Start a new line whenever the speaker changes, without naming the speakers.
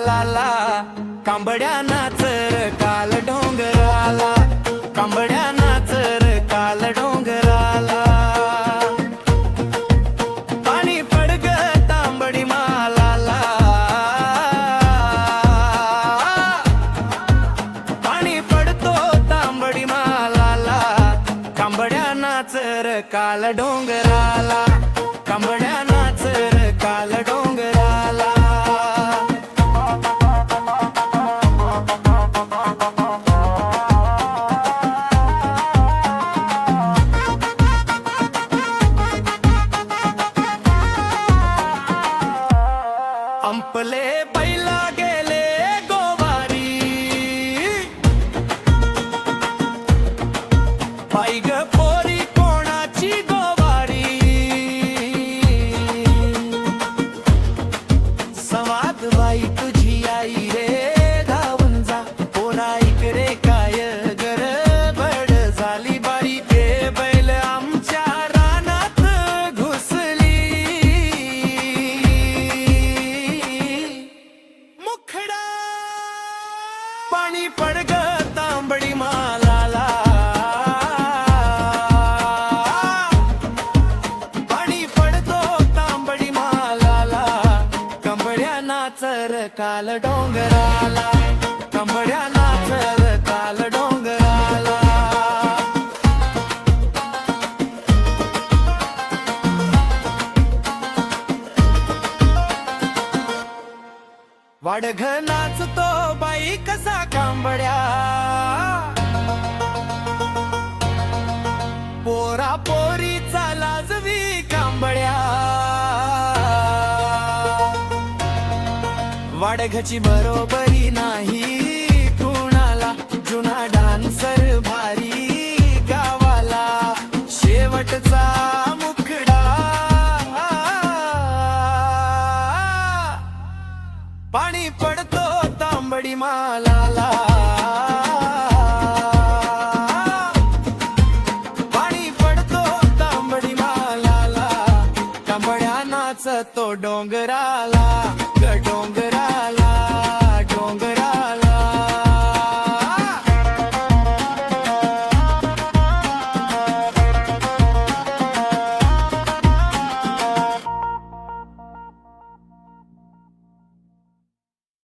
मालाला, कांबड्या नाचर काल डोंगराला, कांबड्या नाचर काल डोंगराला. पाणी पडग तांबडी मालाला, पाणी पडतो तांबडी मालाला, कांबड्या नाचर काल डोंगराला, कांबड्या नाचर काल डोंगराला. अंपले बैला गेले गोवारी, बाई ग पोरी कोणाची गोवारी. संवाद बाई तुझी आई रे धावून जा, पोरा इकडे काय गडबड झाली बाई. ते बैल आमच्या रानात घुसली, मुखडा पाणी पडग तांबडी मालाला, पाणी पडतो तांबडी मालाला, कांबड्या नाचर काल डोंगराला, कांबड्या नाचर काल डोंगराला. वाडघ नाचतो बाई कसा कांबड्या, पोरा पोरीचा लाजवी कांबड्या. वाडघची बरोबरी नाही कुणाला, जुना डान्सर भारी गावाला, शेवटचा मुखडा पाणी पडतो तांबडी मालाला, पाणी पडतो तांबडी मालाला, कांबड्या नाचतो डोंगराला ग डोंगर.